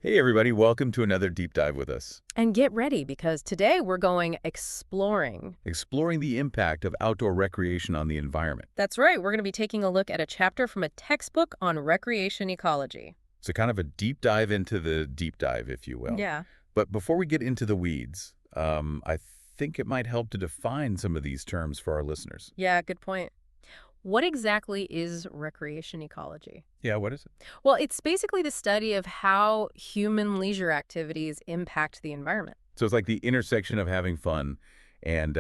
Hey everybody, welcome to another deep dive with us. And get ready, because today we're going exploring. Exploring the impact of outdoor recreation on the environment. That's right, we're going to be taking a look at a chapter from a textbook on recreation ecology. So kind of a deep dive into the deep dive, if you will. Yeah. But before we get into the weeds, I think it might help to define some of these terms for our listeners. Yeah, good point. What exactly is recreation ecology? Yeah, what is it? Well, it's basically the study of how human leisure activities impact the environment. So it's like the intersection of having fun and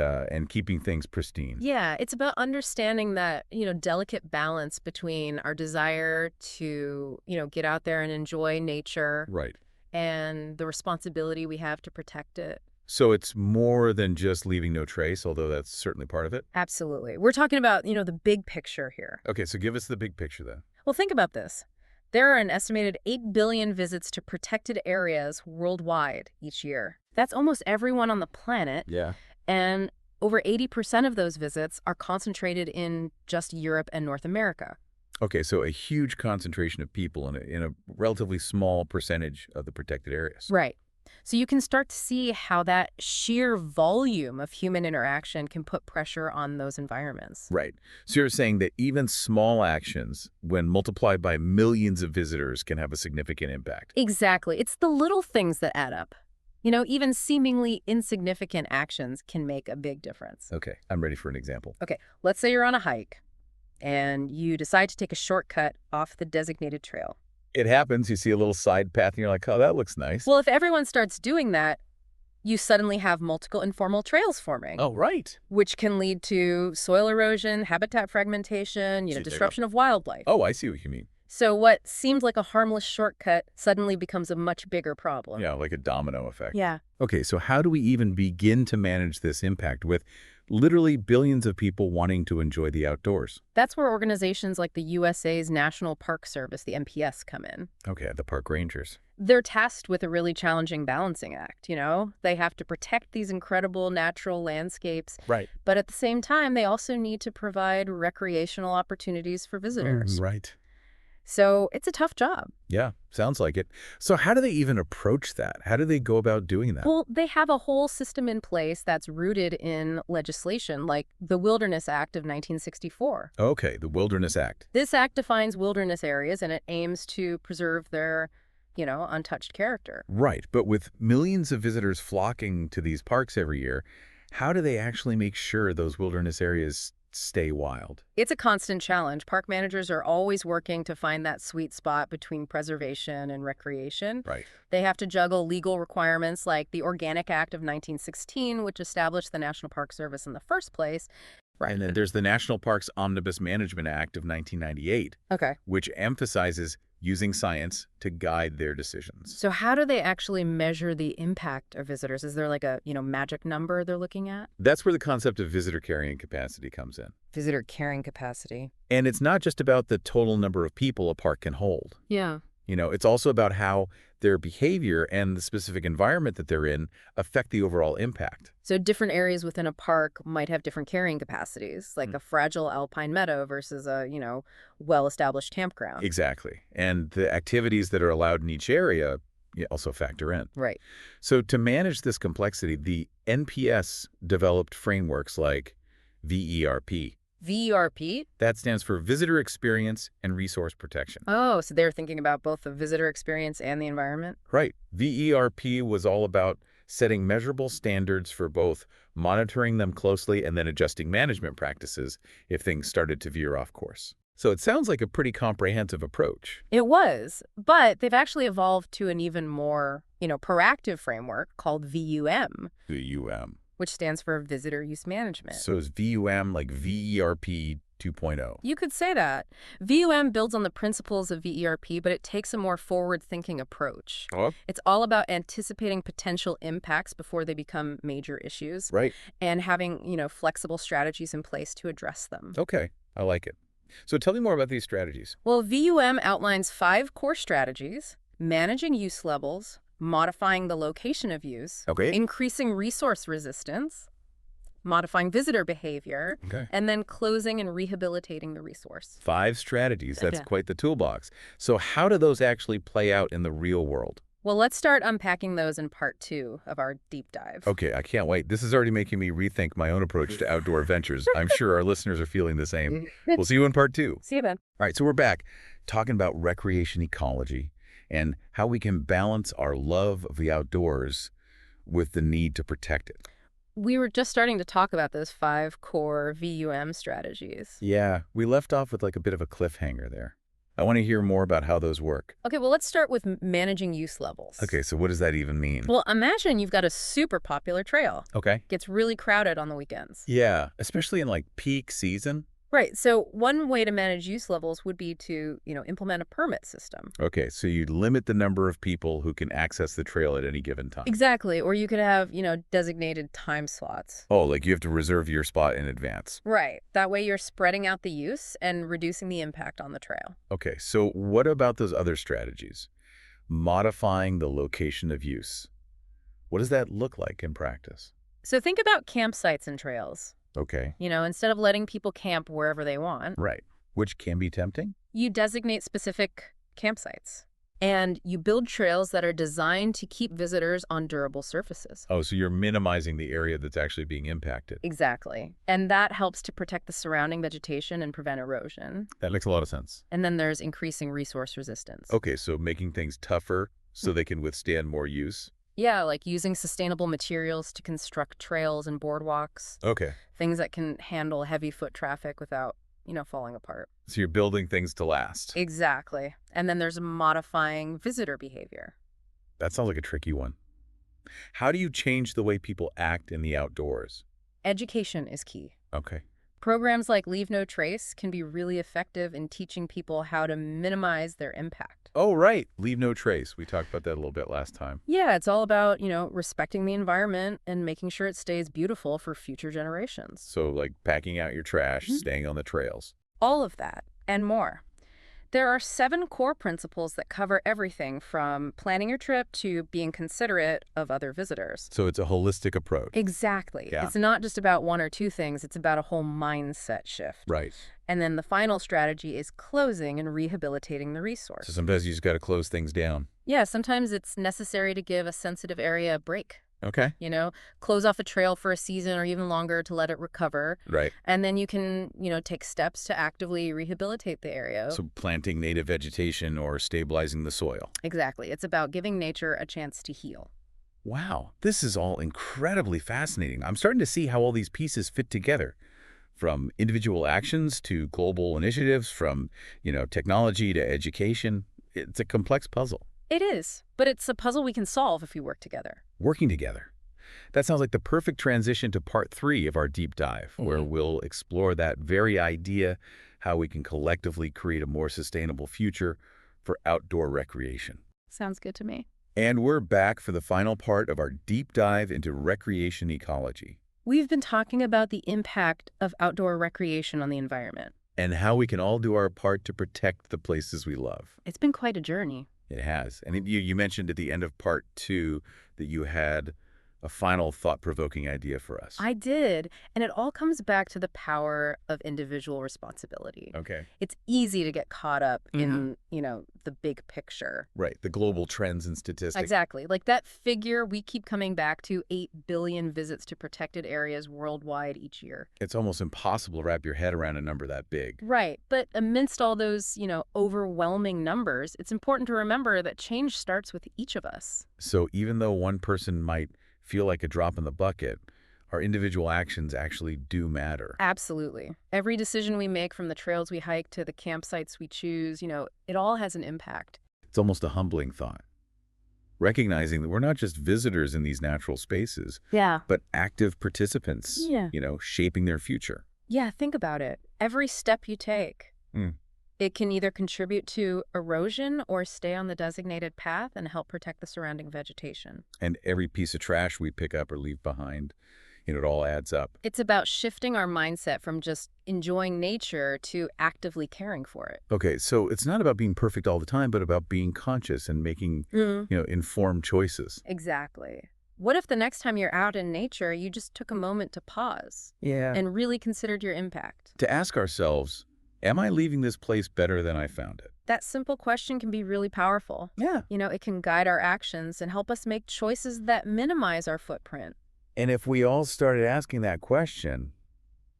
keeping things pristine. Yeah, it's about understanding that, delicate balance between our desire to, get out there and enjoy nature. Right. And the responsibility we have to protect it. So it's more than just leaving no trace, although that's certainly part of it? Absolutely. We're talking about, the big picture here. Okay, so give us the big picture then. Well, think about this. There are an estimated 8 billion visits to protected areas worldwide each year. That's almost everyone on the planet. Yeah. And over 80% of those visits are concentrated in just Europe and North America. Okay, so a huge concentration of people in a relatively small percentage of the protected areas. Right. So you can start to see how that sheer volume of human interaction can put pressure on those environments. Right. So you're saying that even small actions, when multiplied by millions of visitors, can have a significant impact. Exactly. It's the little things that add up. Even seemingly insignificant actions can make a big difference. Okay, I'm ready for an example. Okay, let's say you're on a hike and you decide to take a shortcut off the designated trail. It happens, you see a little side path and you're like, oh, that looks nice. Well, if everyone starts doing that, you suddenly have multiple informal trails forming. Oh, right. Which can lead to soil erosion, habitat fragmentation, disruption of wildlife. Oh, I see what you mean. So what seemed like a harmless shortcut suddenly becomes a much bigger problem. Yeah, like a domino effect. Yeah. Okay, so how do we even begin to manage this impact with literally billions of people wanting to enjoy the outdoors? That's where organizations like the USA's National Park Service, the NPS, come in. Okay, the park rangers. They're tasked with a really challenging balancing act, They have to protect these incredible natural landscapes. Right. But at the same time, they also need to provide recreational opportunities for visitors. Right. So it's a tough job. Yeah, sounds like it. So how do they even approach that? How do they go about doing that? Well, they have a whole system in place that's rooted in legislation, like the Wilderness Act of 1964. Okay, the Wilderness Act. This act defines wilderness areas, and it aims to preserve their, untouched character. Right, but with millions of visitors flocking to these parks every year, how do they actually make sure those wilderness areas stay wild? It's a constant challenge. Park managers are always working to find that sweet spot between preservation and recreation. Right. They have to juggle legal requirements like the Organic Act of 1916, which established the National Park Service in the first place. Right. And then there's the National Parks Omnibus Management Act of 1998, Okay. which emphasizes using science to guide their decisions. So how do they actually measure the impact of visitors? Is there like a, magic number they're looking at? That's where the concept of visitor carrying capacity comes in. Visitor carrying capacity. And it's not just about the total number of people a park can hold. Yeah. It's also about how their behavior and the specific environment that they're in affect the overall impact. So different areas within a park might have different carrying capacities, like a fragile alpine meadow versus a, well-established campground. Exactly. And the activities that are allowed in each area also factor in. Right. So to manage this complexity, the NPS developed frameworks like VERP. VERP? That stands for Visitor Experience and Resource Protection. Oh, so they're thinking about both the visitor experience and the environment? Right. VERP was all about setting measurable standards for both monitoring them closely and then adjusting management practices if things started to veer off course. So it sounds like a pretty comprehensive approach. It was, but they've actually evolved to an even more, proactive framework called VUM. VUM. Which stands for Visitor Use Management. So is VUM like VERP 2.0? You could say that. VUM builds on the principles of VERP, but it takes a more forward-thinking approach. Oh. It's all about anticipating potential impacts before they become major issues. Right. And having, flexible strategies in place to address them. Okay, I like it. So tell me more about these strategies. Well, VUM outlines 5 core strategies: managing use levels, modifying the location of use, increasing resource resistance, modifying visitor behavior, and then closing and rehabilitating the resource. 5 strategies. That's quite the toolbox. So how do those actually play out in the real world? Well, let's start unpacking those in part 2 of our deep dive. Okay, I can't wait. This is already making me rethink my own approach to outdoor adventures. I'm sure our listeners are feeling the same. We'll see you in part 2. See you then. All right, so we're back talking about recreation ecology and how we can balance our love of the outdoors with the need to protect it. We were just starting to talk about those 5 core VUM strategies. Yeah, we left off with like a bit of a cliffhanger there. I want to hear more about how those work. Okay, well, let's start with managing use levels. Okay, so what does that even mean? Well, imagine you've got a super popular trail. Okay. Gets really crowded on the weekends. Yeah, especially in like peak season. Right, so one way to manage use levels would be to, implement a permit system. Okay, so you limit the number of people who can access the trail at any given time. Exactly, or you could have, designated time slots. Oh, like you have to reserve your spot in advance. Right, that way you're spreading out the use and reducing the impact on the trail. Okay, so what about those other strategies? Modifying the location of use. What does that look like in practice? So think about campsites and trails. Okay. Instead of letting people camp wherever they want. Right. Which can be tempting. You designate specific campsites. And you build trails that are designed to keep visitors on durable surfaces. Oh, so you're minimizing the area that's actually being impacted. Exactly. And that helps to protect the surrounding vegetation and prevent erosion. That makes a lot of sense. And then there's increasing resource resistance. Okay, so making things tougher so they can withstand more use. Yeah, like using sustainable materials to construct trails and boardwalks. Okay. Things that can handle heavy foot traffic without, falling apart. So you're building things to last. Exactly. And then there's modifying visitor behavior. That sounds like a tricky one. How do you change the way people act in the outdoors? Education is key. Okay. Programs like Leave No Trace can be really effective in teaching people how to minimize their impact. Oh, right. Leave no trace. We talked about that a little bit last time. Yeah, it's all about, respecting the environment and making sure it stays beautiful for future generations. So like packing out your trash, staying on the trails. All of that and more. There are 7 core principles that cover everything from planning your trip to being considerate of other visitors. So it's a holistic approach. Exactly. Yeah. It's not just about 1 or 2 things. It's about a whole mindset shift. Right. And then the final strategy is closing and rehabilitating the resource. So sometimes you just got to close things down. Yeah, sometimes it's necessary to give a sensitive area a break. Okay. Close off a trail for a season or even longer to let it recover. Right. And then you can, take steps to actively rehabilitate the area. So planting native vegetation or stabilizing the soil. Exactly. It's about giving nature a chance to heal. Wow, this is all incredibly fascinating. I'm starting to see how all these pieces fit together. From individual actions to global initiatives, from, technology to education. It's a complex puzzle. It is, but it's a puzzle we can solve if we work together. Working together. That sounds like the perfect transition to part 3 of our deep dive, where we'll explore that very idea, how we can collectively create a more sustainable future for outdoor recreation. Sounds good to me. And we're back for the final part of our deep dive into recreation ecology. We've been talking about the impact of outdoor recreation on the environment. And how we can all do our part to protect the places we love. It's been quite a journey. It has. And you mentioned at the end of part 2 that you had a final thought-provoking idea for us. I did. And it all comes back to the power of individual responsibility. Okay. It's easy to get caught up in, the big picture. Right. The global trends and statistics. Exactly. Like that figure we keep coming back to, 8 billion visits to protected areas worldwide each year. It's almost impossible to wrap your head around a number that big. Right. But amidst all those, overwhelming numbers, it's important to remember that change starts with each of us. So even though one person might feel like a drop in the bucket, our individual actions actually do matter. Absolutely. Every decision we make, from the trails we hike to the campsites we choose, it all has an impact. It's almost a humbling thought. Recognizing that we're not just visitors in these natural spaces, but active participants, shaping their future. Yeah, think about it. Every step you take, it can either contribute to erosion or stay on the designated path and help protect the surrounding vegetation. And every piece of trash we pick up or leave behind, it all adds up. It's about shifting our mindset from just enjoying nature to actively caring for it. Okay, so it's not about being perfect all the time, but about being conscious and making, informed choices. Exactly. What if the next time you're out in nature, you just took a moment to pause and really considered your impact? To ask ourselves, am I leaving this place better than I found it? that simple question can be really powerful. Yeah. It can guide our actions and help us make choices that minimize our footprint. And if we all started asking that question,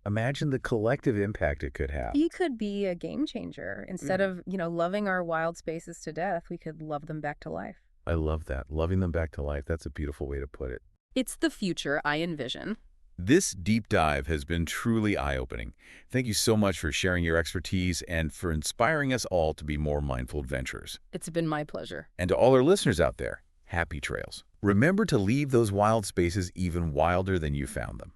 imagine the collective impact it could have. It could be a game changer. Instead of, loving our wild spaces to death, we could love them back to life. I love that. Loving them back to life. That's a beautiful way to put it. It's the future I envision. This deep dive has been truly eye-opening. Thank you so much for sharing your expertise and for inspiring us all to be more mindful adventurers. It's been my pleasure. And to all our listeners out there, happy trails. Remember to leave those wild spaces even wilder than you found them.